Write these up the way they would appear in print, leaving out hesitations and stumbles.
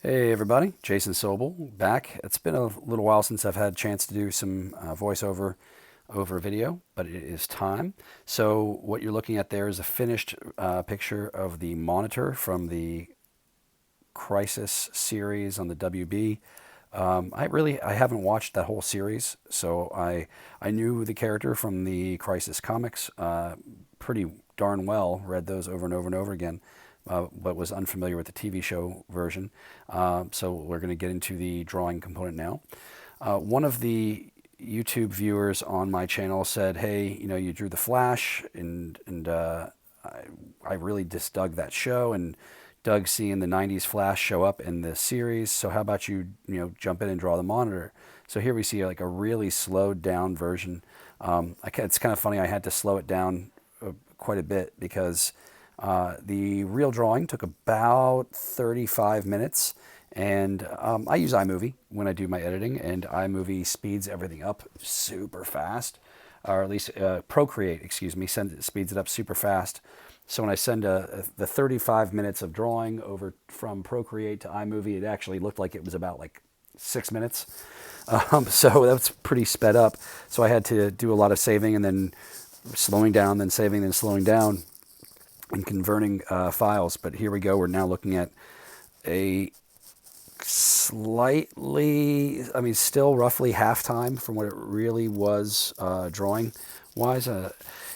Hey everybody, Jason Sobel back. It's been a little while since I've had a chance to do some voiceover over video, but it is time. So what you're looking at there is a finished picture of the monitor from the Crisis series on the WB. I haven't watched that whole series, so I knew the character from the Crisis comics pretty darn well. Read those over and over and over again, but was unfamiliar with the TV show version. So we're going to get into the drawing component now. One of the YouTube viewers on my channel said, "Hey, you drew the Flash, and I really just dug that show and dug seeing the '90s Flash show up in the series. So how about jump in and draw the Monitor?" So here we see like a really slowed down version. It's kind of funny. I had to slow it down quite a bit because the real drawing took about 35 minutes. And I use iMovie when I do my editing, and iMovie speeds everything up super fast, or at least Procreate, excuse me, speeds it up super fast. So when I send the 35 minutes of drawing over from Procreate to iMovie, it actually looked like it was about like 6 minutes. So that's pretty sped up. So I had to do a lot of saving and then slowing down, then saving, then slowing down, and converting files. But here we go. We're now looking at a slightly, still roughly half time from what it really was drawing wise.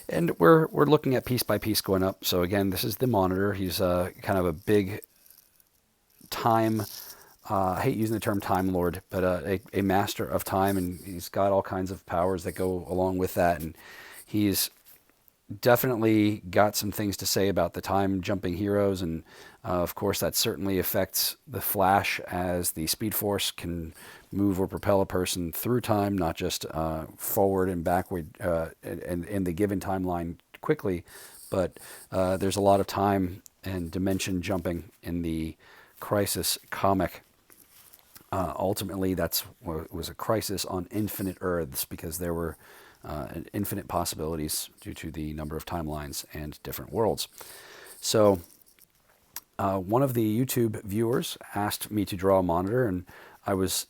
And we're looking at piece by piece going up. So again, this is the Monitor. He's kind of a big time, I hate using the term Time Lord, but a master of time, and he's got all kinds of powers that go along with that. And he's definitely got some things to say about the time jumping heroes, and of course that certainly affects the Flash, as the Speed Force can move or propel a person through time, not just forward and backward and in the given timeline quickly, but there's a lot of time and dimension jumping in the Crisis comic. Ultimately, that's what was a crisis on infinite Earths, because there were infinite possibilities due to the number of timelines and different worlds. So one of the YouTube viewers asked me to draw a Monitor, and I was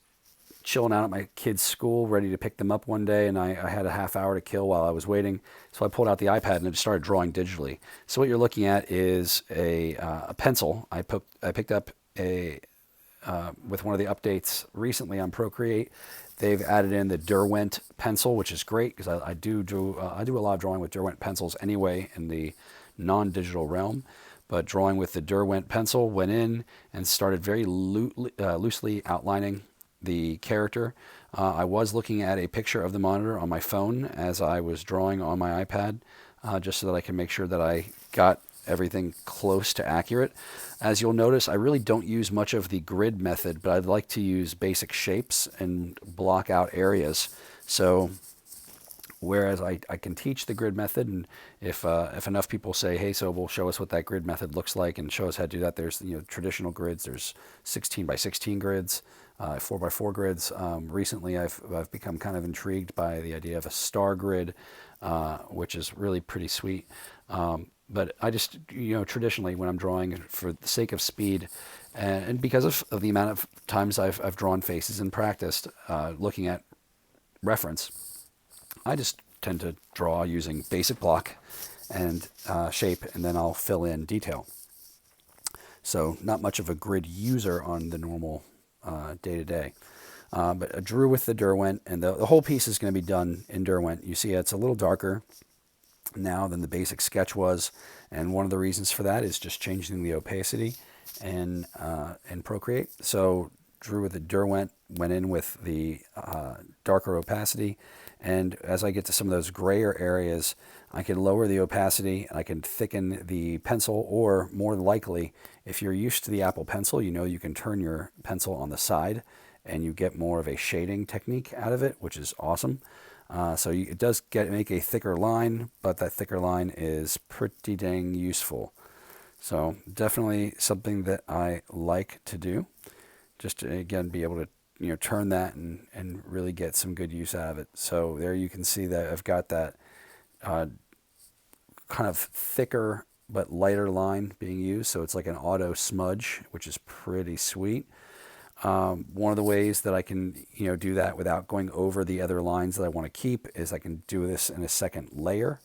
chilling out at my kids' school, ready to pick them up one day, and I had a half hour to kill while I was waiting. So I pulled out the iPad and I just started drawing digitally. So what you're looking at is a pencil. I picked up with one of the updates recently on Procreate. They've added in the Derwent pencil, which is great because I do a lot of drawing with Derwent pencils anyway in the non-digital realm. But drawing with the Derwent pencil, went in and started very loosely outlining the character. I was looking at a picture of the Monitor on my phone as I was drawing on my iPad, just so that I can make sure that I got everything close to accurate. As you'll notice, I really don't use much of the grid method, but I'd like to use basic shapes and block out areas. So whereas I can teach the grid method, and if enough people say, "Hey, so we'll show us what that grid method looks like," and show us how to do that, there's traditional grids, there's 16 by 16 grids, 4 by 4 grids. Recently, I've become kind of intrigued by the idea of a star grid, which is really pretty sweet. But I just, traditionally when I'm drawing, for the sake of speed, and because of the amount of times I've drawn faces and practiced looking at reference, I just tend to draw using basic block and shape, and then I'll fill in detail. So not much of a grid user on the normal day-to-day. But I drew with the Derwent, and the whole piece is going to be done in Derwent. You see it's a little darker now than the basic sketch was, and one of the reasons for that is just changing the opacity in Procreate. So drew with the Derwent, went in with the darker opacity, and as I get to some of those grayer areas, I can lower the opacity and I can thicken the pencil, or more likely, if you're used to the Apple Pencil, you can turn your pencil on the side and you get more of a shading technique out of it, which is awesome. So it does make a thicker line, but that thicker line is pretty dang useful. So definitely something that I like to do, just to, again, be able to turn that and really get some good use out of it. So there you can see that I've got that kind of thicker but lighter line being used. So it's like an auto smudge, which is pretty sweet. One of the ways that I can, do that without going over the other lines that I want to keep is I can do this in a second layer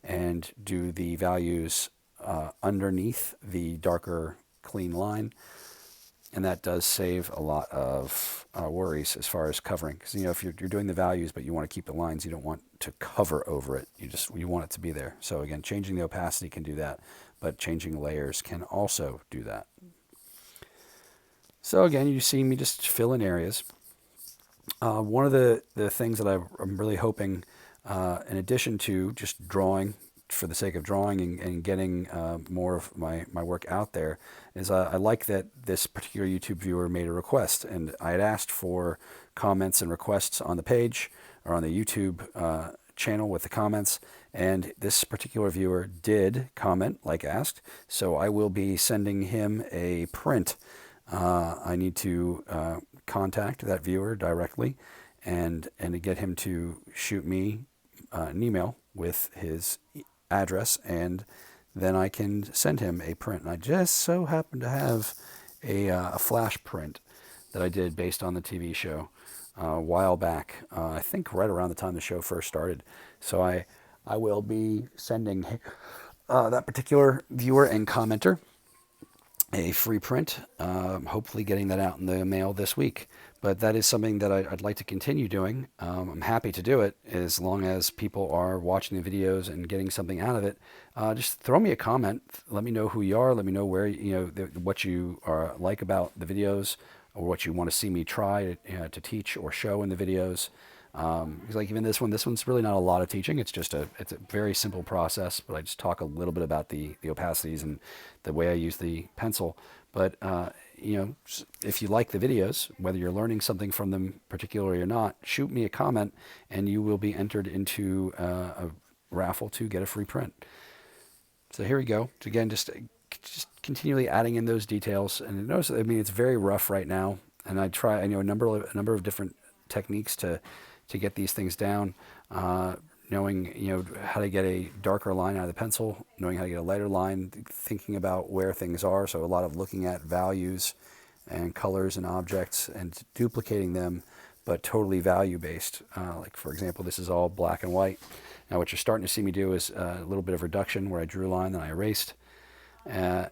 and do the values underneath the darker clean line. And that does save a lot of worries as far as covering. Because, if you're doing the values, but you want to keep the lines, you don't want to cover over it. You want it to be there. So again, changing the opacity can do that, but changing layers can also do that. So again, you see me just fill in areas. One of the things that I'm really hoping, in addition to just drawing for the sake of drawing and getting more of my work out there, is I like that this particular YouTube viewer made a request. And I had asked for comments and requests on the page or on the YouTube channel with the comments. And this particular viewer did comment like asked. So I will be sending him a print. I need to contact that viewer directly and to get him to shoot me an email with his address, and then I can send him a print. And I just so happen to have a flash print that I did based on the TV show a while back, I think right around the time the show first started. So I will be sending that particular viewer and commenter a free print, hopefully getting that out in the mail this week. But that is something that I'd like to continue doing. I'm happy to do it as long as people are watching the videos and getting something out of it. Just throw me a comment. Let me know who you are. Let me know where, what you are like about the videos or what you want to see me try to teach or show in the videos. Because like even this one's really not a lot of teaching. It's a very simple process, but I just talk a little bit about the opacities and the way I use the pencil. But, if you like the videos, whether you're learning something from them particularly or not, shoot me a comment and you will be entered into a raffle to get a free print. So here we go. So again, just continually adding in those details. And notice, it's very rough right now. And I know a number of different techniques to get these things down, knowing how to get a darker line out of the pencil, knowing how to get a lighter line, thinking about where things are. So a lot of looking at values and colors and objects and duplicating them, but totally value based. Like for example, this is all black and white. Now what you're starting to see me do is a little bit of reduction where I drew a line, then I erased. And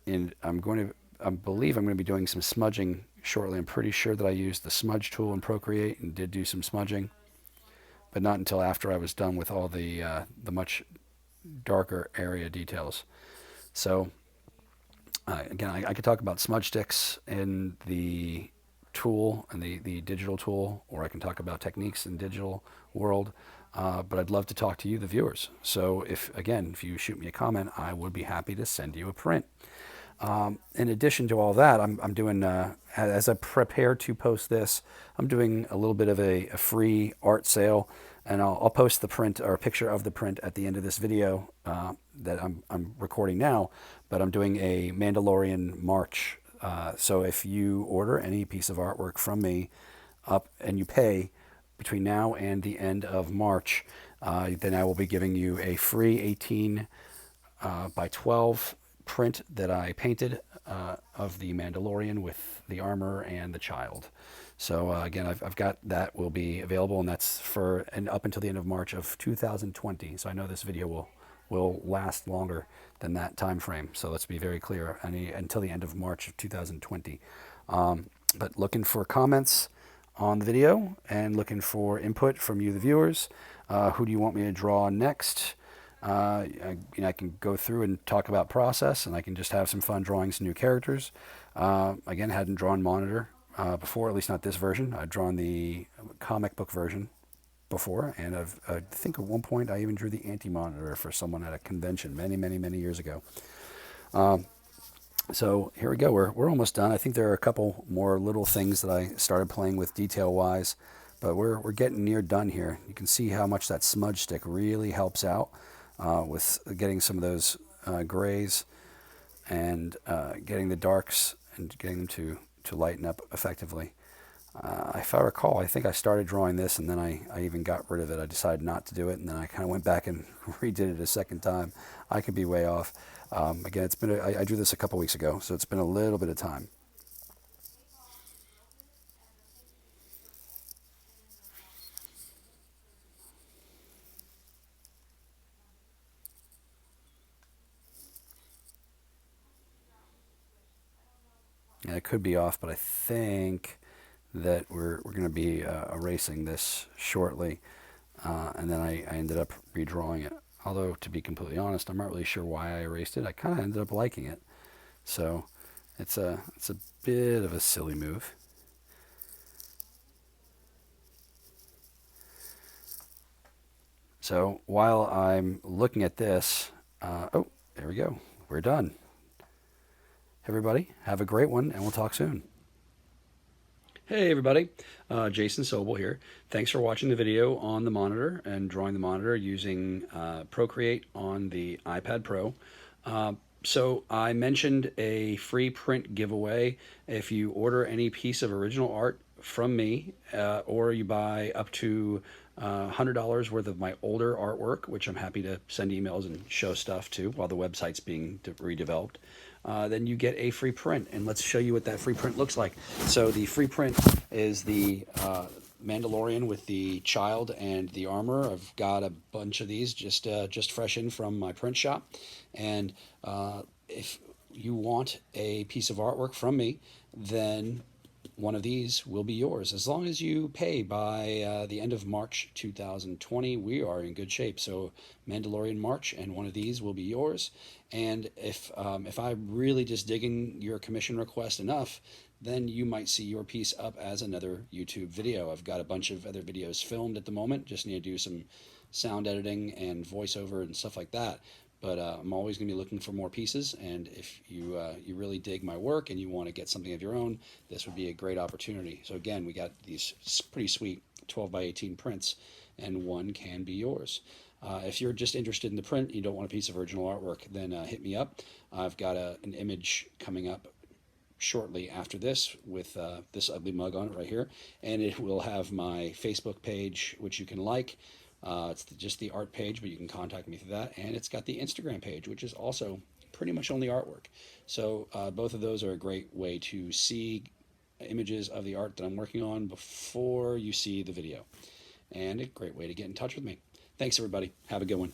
I believe I'm going to be doing some smudging shortly. I'm pretty sure that I used the smudge tool in Procreate and did do some smudging, but not until after I was done with all the much darker area details. So again, I could talk about smudge sticks in the tool and the digital tool, or I can talk about techniques in digital world. But I'd love to talk to you, the viewers. So if you shoot me a comment, I would be happy to send you a print. In addition to all that, I'm doing, as I prepare to post this, I'm doing a little bit of a free art sale, and I'll post the print or a picture of the print at the end of this video that I'm recording now. But I'm doing a Mandalorian March. So if you order any piece of artwork from me and you pay between now and the end of March, then I will be giving you a free 18 by 12 print that I painted of the Mandalorian with the armor and the child. So again, I've got that will be available, and that's up until the end of March of 2020. So I know this video will last longer than that time frame. So let's be very clear, until the end of March of 2020. But looking for comments on the video and looking for input from you, the viewers. Who do you want me to draw next? I can go through and talk about process, and I can just have some fun drawing some new characters. Again, hadn't drawn Monitor before, at least not this version. I've drawn the comic book version before, and I think at one point I even drew the Anti-Monitor for someone at a convention many years ago. So here we go. We're almost done. I think there are a couple more little things that I started playing with detail-wise, but we're getting near done here. You can see how much that smudge stick really helps out with getting some of those grays and getting the darks and getting them to lighten up effectively. If I recall, I think I started drawing this and then I even got rid of it. I decided not to do it, and then I kind of went back and redid it a second time. I could be way off. Again, I drew this a couple weeks ago, so it's been a little bit of time. And it could be off, but I think that we're going to be erasing this shortly. And then I ended up redrawing it. Although, to be completely honest, I'm not really sure why I erased it. I kind of ended up liking it. So it's a bit of a silly move. So while I'm looking at this, oh, there we go. We're done. Everybody, have a great one, and we'll talk soon. Hey everybody, Jason Sobel here. Thanks for watching the video on the monitor and drawing the monitor using Procreate on the iPad Pro. So I mentioned a free print giveaway. If you order any piece of original art from me, or you buy up to $100 worth of my older artwork, which I'm happy to send emails and show stuff to while the website's being redeveloped, then you get a free print. And let's show you what that free print looks like. So the free print is the Mandalorian with the child and the armor. I've got a bunch of these just fresh in from my print shop. And if you want a piece of artwork from me, then one of these will be yours. As long as you pay by the end of March 2020, we are in good shape. So Mandalorian March, and one of these will be yours. And if I'm really just digging your commission request enough, then you might see your piece up as another YouTube video. I've got a bunch of other videos filmed at the moment. Just need to do some sound editing and voiceover and stuff like that. But I'm always going to be looking for more pieces, and if you really dig my work and you want to get something of your own, this would be a great opportunity. So again, we got these pretty sweet 12 by 18 prints, and one can be yours. If you're just interested in the print, you don't want a piece of original artwork, then hit me up. I've got an image coming up shortly after this with this ugly mug on it right here, and it will have my Facebook page, which you can like. It's just the art page, but you can contact me through that. And it's got the Instagram page, which is also pretty much only artwork. So both of those are a great way to see images of the art that I'm working on before you see the video. And a great way to get in touch with me. Thanks, everybody. Have a good one.